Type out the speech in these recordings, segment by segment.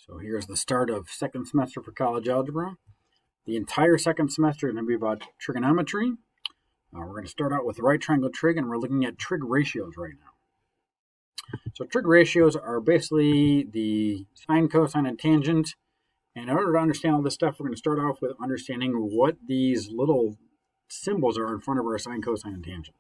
So here's the start of second semester for college algebra. The entire second semester is going to be about trigonometry. We're going to start out with right triangle trig, and we're looking at trig ratios right now. So trig ratios are basically the sine, cosine, and tangent. And in order to understand all this stuff, we're going to start off with understanding what these little symbols are in front of our sine, cosine, and tangent.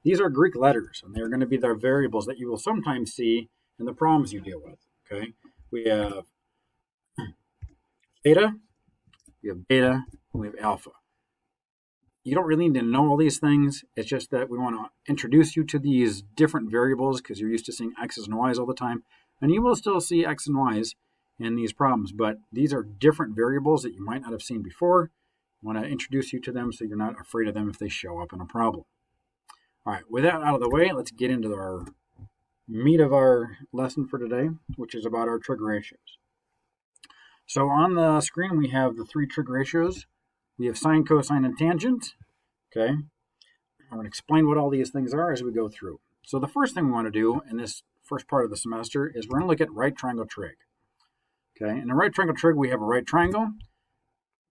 These are Greek letters, and they're going to be the variables that you will sometimes see in the problems you deal with. Okay, we have theta, we have beta, and we have alpha. You don't really need to know all these things. It's just that we want to introduce you to these different variables because you're used to seeing x's and y's all the time. And you will still see x and y's in these problems, but these are different variables that you might not have seen before. I want to introduce you to them so you're not afraid of them if they show up in a problem. All right, with that out of the way, let's get into our meat of our lesson for today, which is about our trig ratios. So on the screen, we have the three trig ratios. We have sine, cosine, and tangent. Okay, I'm going to explain what all these things are as we go through. So the first thing we want to do in this first part of the semester is we're going to look at right triangle trig. Okay, in a right triangle trig, we have a right triangle.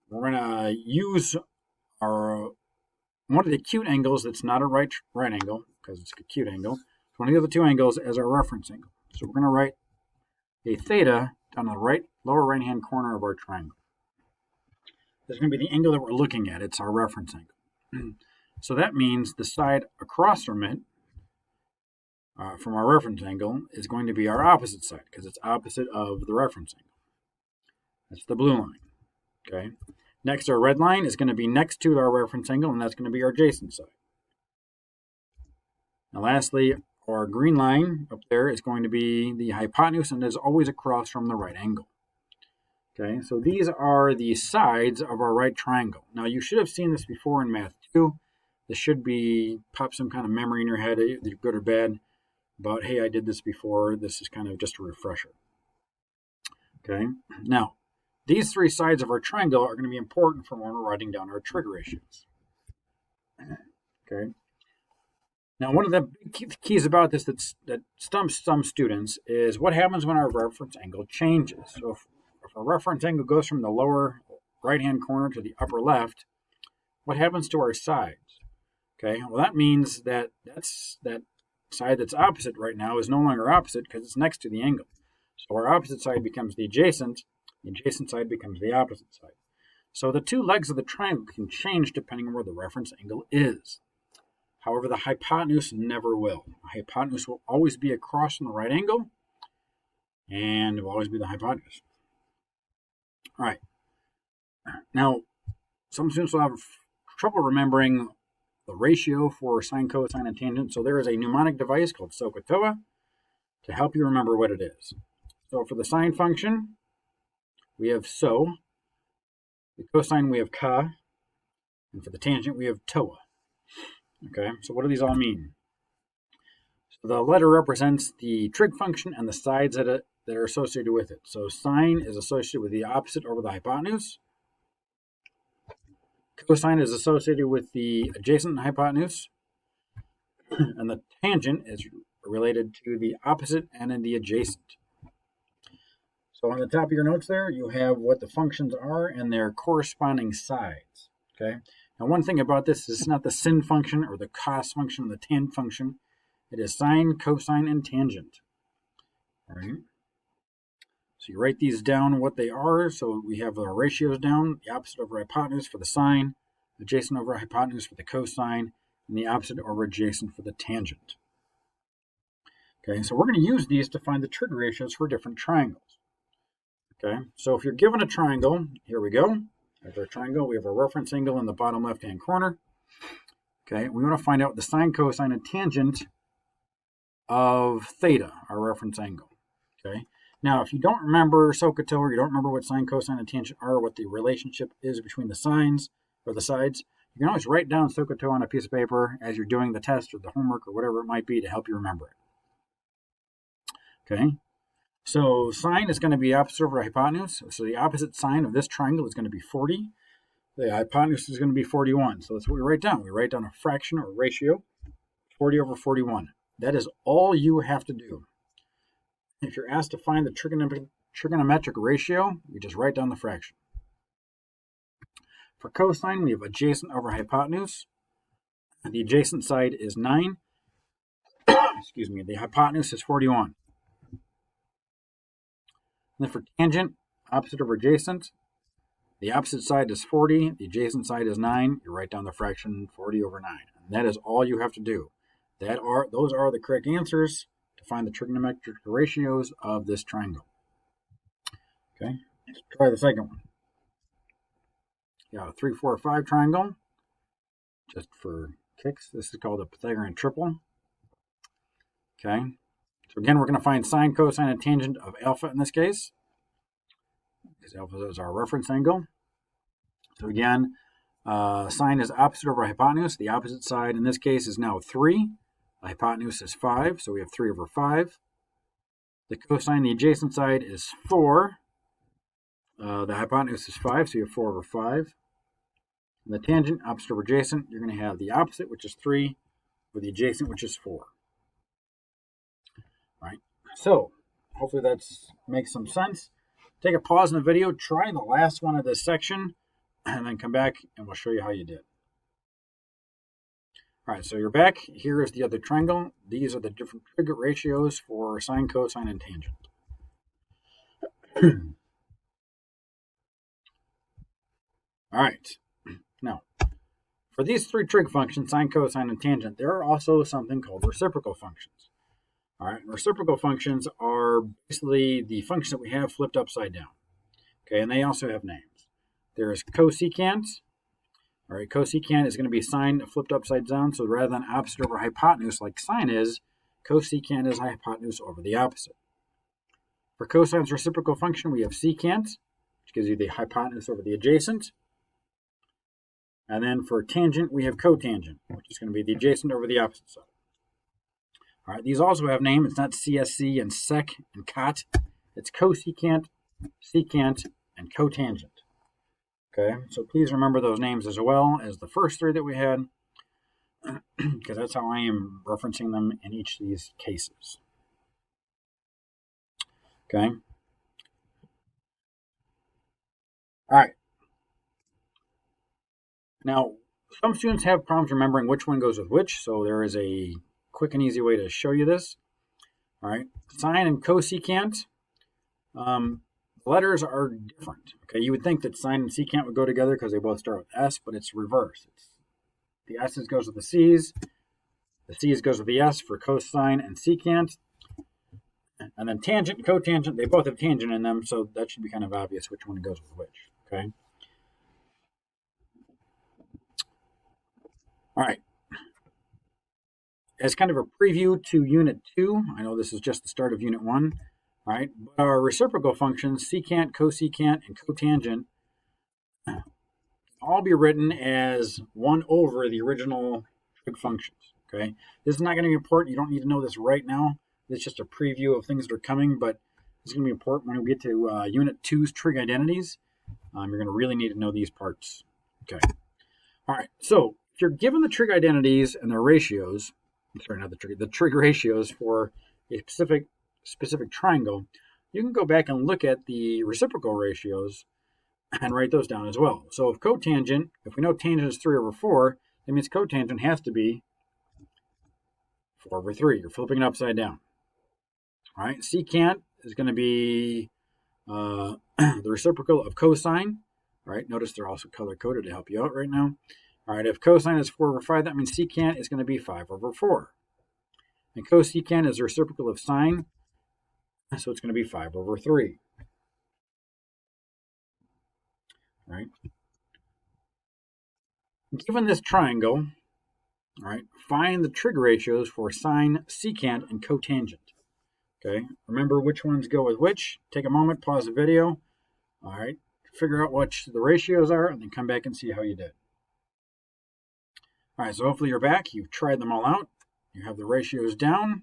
We're going to use our one of the acute angles that's not a right angle, because it's an acute angle. It's one of the other two angles as our reference angle. So we're going to write a theta down the lower right-hand corner of our triangle. This is going to be the angle that we're looking at. It's our reference angle. So that means the side across from it, from our reference angle, is going to be our opposite side, because it's opposite of the reference angle. That's the blue line. Okay. Next, our red line is going to be next to our reference angle, and that's going to be our adjacent side. Now lastly, our green line up there is going to be the hypotenuse, and is always across from the right angle. Okay, so these are the sides of our right triangle. Now you should have seen this before in Math 2. This should pop some kind of memory in your head, either good or bad, about, hey, I did this before. This is kind of just a refresher. Okay, now these three sides of our triangle are going to be important for when we're writing down our trig ratios. Okay. Now, one of the keys about this that stumps some students is what happens when our reference angle changes. So if our reference angle goes from the lower right-hand corner to the upper left, what happens to our sides? Okay, well, that means that that side that's opposite right now is no longer opposite because it's next to the angle. So our opposite side becomes the adjacent side becomes the opposite side. So the two legs of the triangle can change depending on where the reference angle is. However, the hypotenuse never will. The hypotenuse will always be across from the right angle, and it will always be the hypotenuse. All right. Now, some students will have trouble remembering the ratio for sine, cosine, and tangent. So there is a mnemonic device called SOHCAHTOA to help you remember what it is. So for the sine function, we have SO. The cosine, we have CA. And for the tangent, we have TOA. Okay, so what do these all mean? So the letter represents the trig function and the sides that are associated with it. So sine is associated with the opposite over the hypotenuse. Cosine is associated with the adjacent hypotenuse. And the tangent is related to the opposite and in the adjacent. So on the top of your notes there, you have what the functions are and their corresponding sides. Okay. Now one thing about this is it's not the sin function or the cos function or the tan function. It is sine, cosine, and tangent. All right. So you write these down what they are. So we have our ratios down, the opposite over hypotenuse for the sine, adjacent over hypotenuse for the cosine, and the opposite over adjacent for the tangent. Okay, so we're going to use these to find the trig ratios for different triangles. Okay, so if you're given a triangle, here we go. There's our triangle. We have a reference angle in the bottom left-hand corner. Okay, we want to find out the sine, cosine, and tangent of theta, our reference angle. Okay, now if you don't remember SOHCAHTOA, you don't remember what sine, cosine, and tangent are, what the relationship is between the sines or the sides, you can always write down SOHCAHTOA on a piece of paper as you're doing the test or the homework or whatever it might be to help you remember it. Okay. So sine is going to be opposite over hypotenuse. So the opposite sine of this triangle is going to be 40. The hypotenuse is going to be 41. So that's what we write down. We write down a fraction or ratio, 40 over 41. That is all you have to do. If you're asked to find the trigonometric ratio, we just write down the fraction. For cosine, we have adjacent over hypotenuse. The adjacent side is 9. Excuse me, the hypotenuse is 41. And then for tangent, opposite over adjacent, the opposite side is 40, the adjacent side is 9. You write down the fraction 40 over 9. And that is all you have to do. Those are the correct answers to find the trigonometric ratios of this triangle. Okay, let's try the second one. You got a 3, 4, 5 triangle. Just for kicks, this is called a Pythagorean triple. Okay, so again, we're going to find sine, cosine, and tangent of alpha in this case, because alpha is our reference angle. So again, sine is opposite over hypotenuse. The opposite side in this case is now 3. The hypotenuse is 5, so we have 3 over 5. The cosine, the adjacent side is 4. The hypotenuse is 5, so you have 4 over 5. And the tangent, opposite over adjacent, you're going to have the opposite, which is 3, with the adjacent, which is 4. All right, so hopefully that makes some sense. Take a pause in the video, try the last one of this section, and then come back and we'll show you how you did. All right, so you're back. Here is the other triangle. These are the different trig ratios for sine, cosine, and tangent. All right, now, for these three trig functions, sine, cosine, and tangent, there are also something called reciprocal functions. All right, reciprocal functions are basically the functions that we have flipped upside down. Okay, and they also have names. There is cosecant. All right, cosecant is going to be sine flipped upside down, so rather than opposite over hypotenuse like sine is, cosecant is hypotenuse over the opposite. For cosine's reciprocal function, we have secant, which gives you the hypotenuse over the adjacent. And then for tangent, we have cotangent, which is going to be the adjacent over the opposite side. All right, these also have names. It's not CSC and sec and cot. It's cosecant, secant, and cotangent. Okay, so please remember those names as well as the first three that we had, because that's how I am referencing them in each of these cases. Okay. All right. Now, some students have problems remembering which one goes with which, so there is a quick and easy way to show you this. All right, sine and cosecant, letters are different. Okay, you would think that sine and secant would go together because they both start with S, but it's reverse. The S's goes with the C's, the C's goes with the S for cosine and secant, and then tangent and cotangent, they both have tangent in them, so that should be kind of obvious which one goes with which. Okay. All right. As kind of a preview to Unit 2, I know this is just the start of Unit 1, all right, but our reciprocal functions, secant, cosecant, and cotangent, all be written as 1 over the original trig functions, okay? This is not going to be important. You don't need to know this right now. It's just a preview of things that are coming, but it's going to be important when we get to Unit 2's trig identities. You're going to really need to know these parts, okay? All right, so if you're given the trig identities and their ratios, sorry, not the trig ratios for a specific triangle, you can go back and look at the reciprocal ratios and write those down as well. So if cotangent, if we know tangent is 3 over 4, that means cotangent has to be 4 over 3. You're flipping it upside down. All right, secant is going to be the reciprocal of cosine. All right, notice they're also color-coded to help you out right now. All right, if cosine is 4 over 5, that means secant is going to be 5 over 4. And cosecant is the reciprocal of sine, so it's going to be 5 over 3. All right. Given this triangle, all right, find the trig ratios for sine, secant, and cotangent. Okay, remember which ones go with which. Take a moment, pause the video. All right, figure out what the ratios are, and then come back and see how you did. All right, so hopefully you're back. You've tried them all out. You have the ratios down,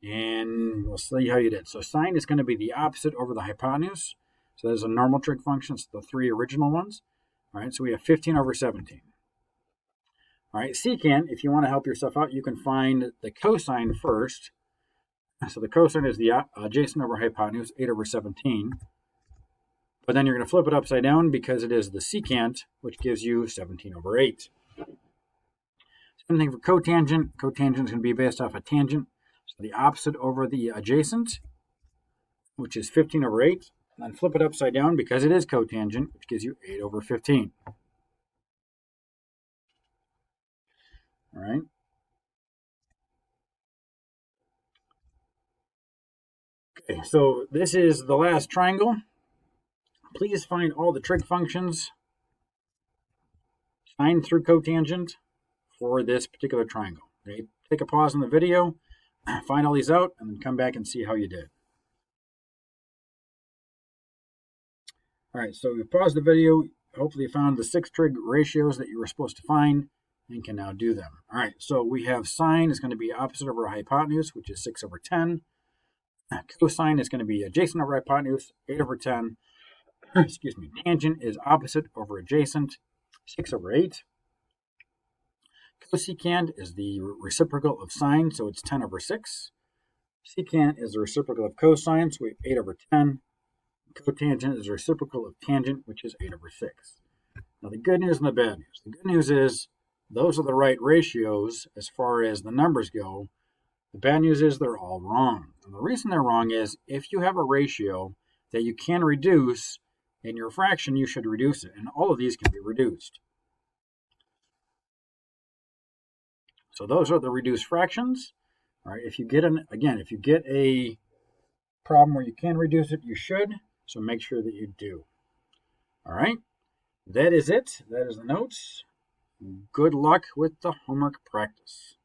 and we'll see how you did. So sine is going to be the opposite over the hypotenuse. So there's a normal trig function. It's the 3 original ones. All right, so we have 15 over 17. All right, secant, if you want to help yourself out, you can find the cosine first. So the cosine is the adjacent over hypotenuse, 8 over 17. But then you're going to flip it upside down because it is the secant, which gives you 17 over 8. Same thing for cotangent. Cotangent is going to be based off a tangent. So the opposite over the adjacent, which is 15 over 8. And then flip it upside down because it is cotangent, which gives you 8 over 15. All right. Okay, so this is the last triangle. Please find all the trig functions sine through cotangent for this particular triangle. Okay, take a pause in the video, find all these out, and then come back and see how you did. All right, so you paused the video. Hopefully you found the 6 trig ratios that you were supposed to find and can now do them. All right, so we have sine is going to be opposite over hypotenuse, which is 6 over 10. Cosine is going to be adjacent over hypotenuse, 8 over 10. Excuse me. Tangent is opposite over adjacent, 6 over 8. Cosecant is the reciprocal of sine, so it's 10 over 6. Secant is the reciprocal of cosine, so we have 8 over 10. Cotangent is the reciprocal of tangent, which is 8 over 6. Now the good news and the bad news. The good news is those are the right ratios as far as the numbers go. The bad news is they're all wrong. And the reason they're wrong is if you have a ratio that you can reduce in your fraction, you should reduce it. And all of these can be reduced. So those are the reduced fractions. All right, if you get a problem where you can reduce it, you should. So make sure that you do. All right, that is it. That is the notes. Good luck with the homework practice.